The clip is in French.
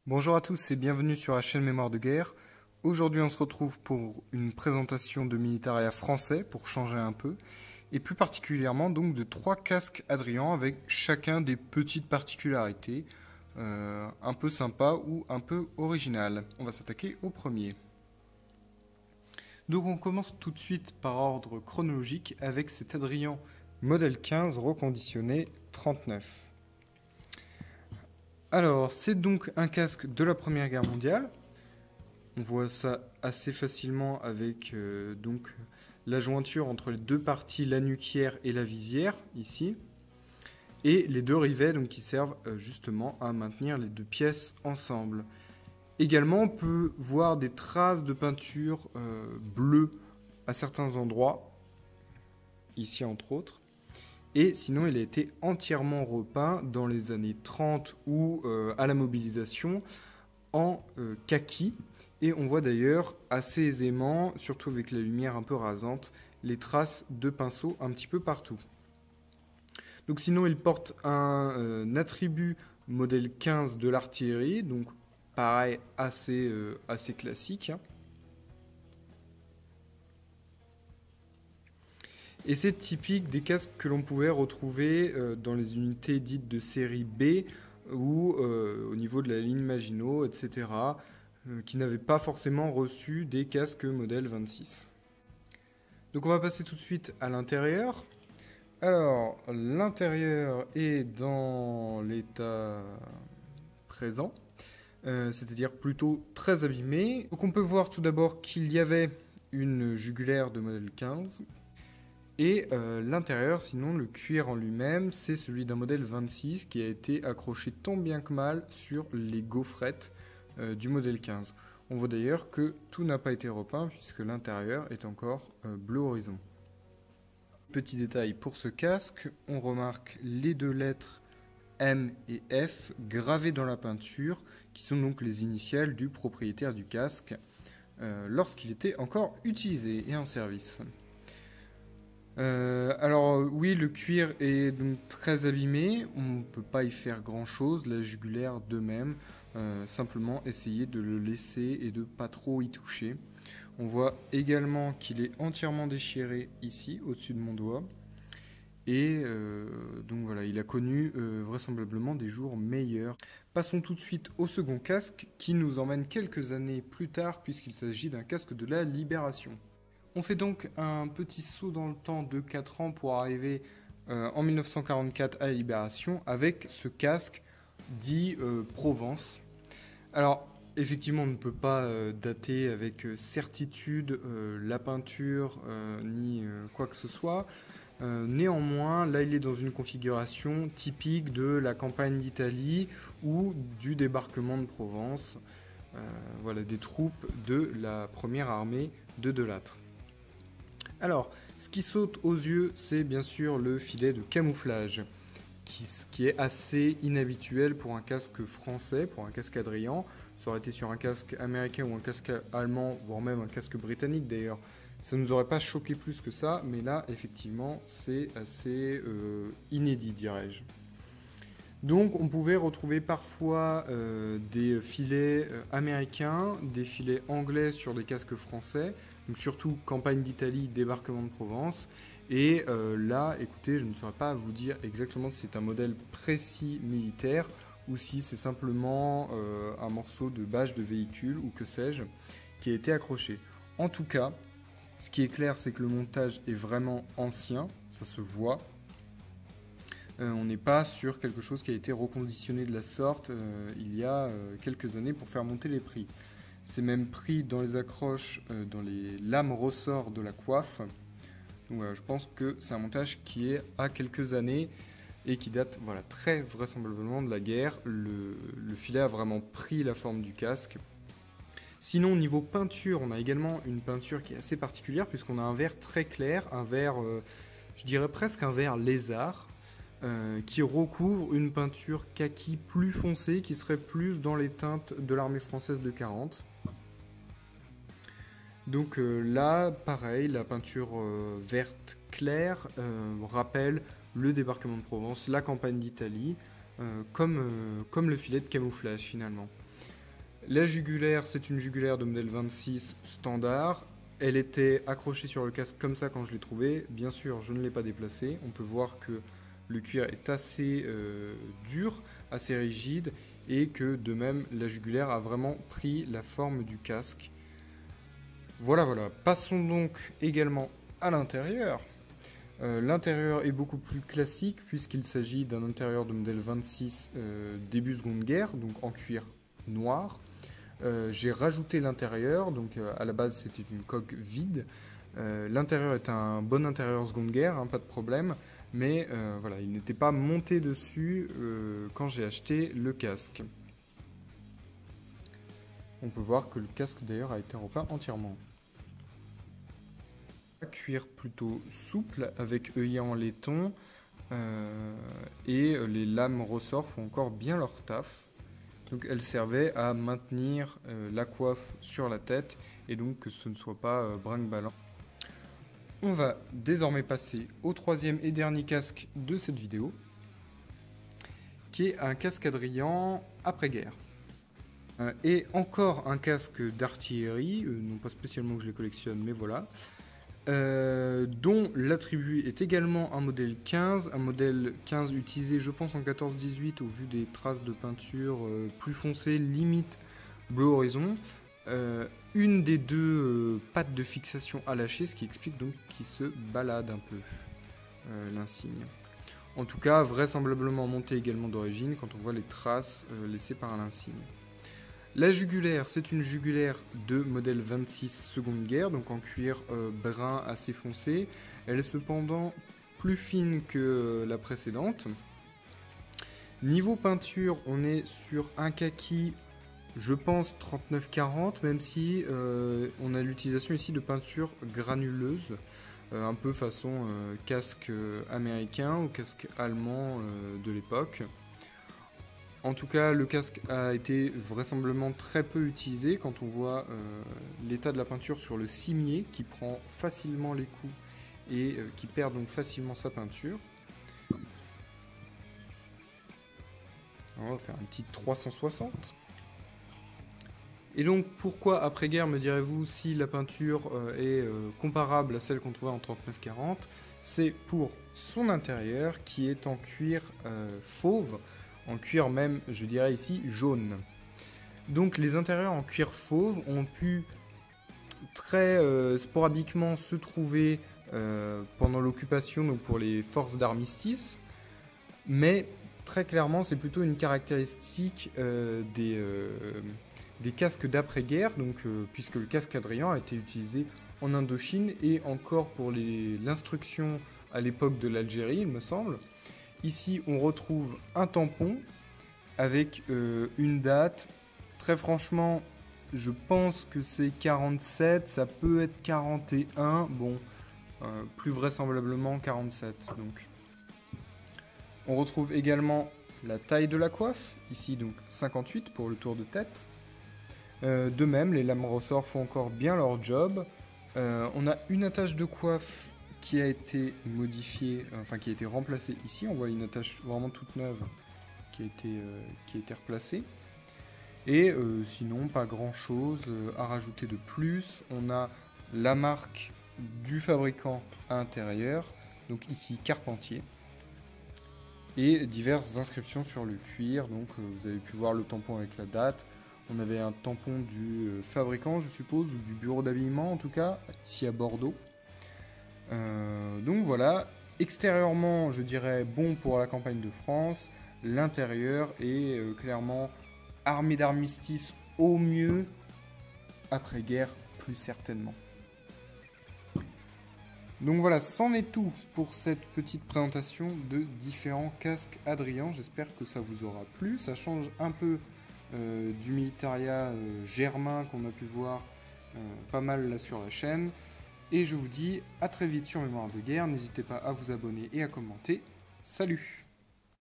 Bonjour à tous et bienvenue sur la chaîne Mémoire de guerre. Aujourd'hui on se retrouve pour une présentation de Militaria français pour changer un peu et plus particulièrement donc de 3 casques Adrian avec chacun des petites particularités un peu sympa ou un peu originales. On va s'attaquer au premier. Donc on commence tout de suite par ordre chronologique avec cet Adrian modèle 15 reconditionné 39. Alors, c'est donc un casque de la Première Guerre mondiale. On voit ça assez facilement avec donc la jointure entre les deux parties, la nuquière et la visière, ici. Et les deux rivets donc, qui servent justement à maintenir les deux pièces ensemble. Également, on peut voir des traces de peinture bleue à certains endroits, ici entre autres. Et sinon, il a été entièrement repeint dans les années 30 ou à la mobilisation en kaki. Et on voit d'ailleurs assez aisément, surtout avec la lumière un peu rasante, les traces de pinceau un petit peu partout. Donc sinon, il porte un attribut modèle 15 de l'artillerie, donc pareil, assez classique. Et c'est typique des casques que l'on pouvait retrouver dans les unités dites de série B ou au niveau de la ligne Maginot, etc., qui n'avaient pas forcément reçu des casques modèle 26. Donc on va passer tout de suite à l'intérieur. Alors, l'intérieur est dans l'état présent, c'est-à-dire plutôt très abîmé. Donc on peut voir tout d'abord qu'il y avait une jugulaire de modèle 15. Et l'intérieur, sinon, le cuir en lui-même, c'est celui d'un modèle 26 qui a été accroché tant bien que mal sur les gaufrettes du modèle 15. On voit d'ailleurs que tout n'a pas été repeint puisque l'intérieur est encore bleu horizon. Petit détail pour ce casque, on remarque les deux lettres M et F gravées dans la peinture qui sont donc les initiales du propriétaire du casque lorsqu'il était encore utilisé et en service. Alors oui, le cuir est donc très abîmé, on ne peut pas y faire grand chose, la jugulaire de même, simplement essayer de le laisser et de pas trop y toucher. On voit également qu'il est entièrement déchiré ici, au-dessus de mon doigt, et donc voilà, il a connu vraisemblablement des jours meilleurs. Passons tout de suite au second casque, qui nous emmène quelques années plus tard, puisqu'il s'agit d'un casque de la Libération. On fait donc un petit saut dans le temps de 4 ans pour arriver en 1944 à la Libération avec ce casque dit Provence. Alors effectivement on ne peut pas dater avec certitude la peinture ni quoi que ce soit. Néanmoins là il est dans une configuration typique de la campagne d'Italie ou du débarquement de Provence. Voilà des troupes de la première armée de Delattre. Alors, ce qui saute aux yeux, c'est bien sûr le filet de camouflage, qui est assez inhabituel pour un casque français, pour un casque Adrian. Ça aurait été sur un casque américain ou un casque allemand, voire même un casque britannique d'ailleurs. Ça ne nous aurait pas choqué plus que ça, mais là, effectivement, c'est assez inédit, dirais-je. Donc, on pouvait retrouver parfois des filets américains, des filets anglais sur des casques français, donc surtout campagne d'Italie, débarquement de Provence. Et là, écoutez, je ne saurais pas vous dire exactement si c'est un modèle précis militaire ou si c'est simplement un morceau de bâche de véhicule ou que sais-je qui a été accroché. En tout cas, ce qui est clair, c'est que le montage est vraiment ancien, ça se voit. On n'est pas sur quelque chose qui a été reconditionné de la sorte il y a quelques années pour faire monter les prix. C'est même pris dans les accroches, dans les lames ressorts de la coiffe. Donc je pense que c'est un montage qui est à quelques années et qui date voilà, très vraisemblablement de la guerre. Le filet a vraiment pris la forme du casque. Sinon, niveau peinture, on a également une peinture qui est assez particulière puisqu'on a un vert très clair, un vert, je dirais presque un vert lézard. Qui recouvre une peinture kaki plus foncée qui serait plus dans les teintes de l'armée française de 40. Donc là, pareil, la peinture verte claire rappelle le débarquement de Provence, la campagne d'Italie, comme le filet de camouflage finalement. La jugulaire, c'est une jugulaire de modèle 26 standard. Elle était accrochée sur le casque comme ça quand je l'ai trouvée. Bien sûr, je ne l'ai pas déplacée. On peut voir que le cuir est assez dur, assez rigide, et que de même, la jugulaire a vraiment pris la forme du casque. Voilà, voilà. Passons donc également à l'intérieur. L'intérieur est beaucoup plus classique puisqu'il s'agit d'un intérieur de modèle 26 début Seconde Guerre, donc en cuir noir. J'ai rajouté l'intérieur, donc à la base c'était une coque vide. L'intérieur est un bon intérieur Seconde Guerre, hein, pas de problème, mais voilà, il n'était pas monté dessus quand j'ai acheté le casque. On peut voir que le casque d'ailleurs a été repeint entièrement. Cuir plutôt souple avec œillet en laiton et les lames ressort font encore bien leur taf. Donc elle servait à maintenir la coiffe sur la tête et donc que ce ne soit pas brinque-ballant. On va désormais passer au troisième et dernier casque de cette vidéo, qui est un casque Adrian après-guerre. Et encore un casque d'artillerie, non pas spécialement que je les collectionne, mais voilà. Dont l'attribut est également un modèle 15 utilisé je pense en 14-18 au vu des traces de peinture plus foncées, limite bleu horizon. Une des deux pattes de fixation à lâcher, ce qui explique donc qu'il se balade un peu l'insigne. En tout cas, vraisemblablement monté également d'origine quand on voit les traces laissées par l'insigne. La jugulaire, c'est une jugulaire de modèle 26 Seconde Guerre, donc en cuir brun assez foncé. Elle est cependant plus fine que la précédente. Niveau peinture, on est sur un kaki, je pense 39-40, même si on a l'utilisation ici de peinture granuleuse, un peu façon casque américain ou casque allemand de l'époque. En tout cas, le casque a été vraisemblablement très peu utilisé quand on voit l'état de la peinture sur le cimier qui prend facilement les coups et qui perd donc facilement sa peinture. Alors, on va faire un petit 360. Et donc pourquoi après-guerre me direz-vous si la peinture est comparable à celle qu'on trouvait en 39-40? C'est pour son intérieur qui est en cuir fauve. En cuir même, je dirais ici, jaune. Donc les intérieurs en cuir fauve ont pu très sporadiquement se trouver pendant l'occupation, donc pour les forces d'armistice, mais très clairement c'est plutôt une caractéristique des casques d'après-guerre, donc puisque le casque Adrian a été utilisé en Indochine et encore pour l'instruction à l'époque de l'Algérie, il me semble. Ici, on retrouve un tampon avec une date. Très franchement, je pense que c'est 47, ça peut être 41, bon, plus vraisemblablement 47. Donc. On retrouve également la taille de la coiffe, ici donc 58 pour le tour de tête. De même, les lames ressorts font encore bien leur job. On a une attache de coiffe qui a été modifiée, enfin qui a été remplacée ici. On voit une attache vraiment toute neuve qui a été replacée. Et sinon, pas grand chose à rajouter de plus. On a la marque du fabricant à l'intérieur, donc ici Carpentier. Et diverses inscriptions sur le cuir. Donc vous avez pu voir le tampon avec la date. On avait un tampon du fabricant, je suppose, ou du bureau d'habillement en tout cas, ici à Bordeaux. Donc voilà, extérieurement, je dirais bon pour la campagne de France. L'intérieur est clairement armé d'armistice au mieux, après-guerre plus certainement. Donc voilà, c'en est tout pour cette petite présentation de différents casques Adrian. J'espère que ça vous aura plu. Ça change un peu du Militaria germain qu'on a pu voir pas mal là sur la chaîne. Et je vous dis à très vite sur Mémoire de guerre. N'hésitez pas à vous abonner et à commenter. Salut!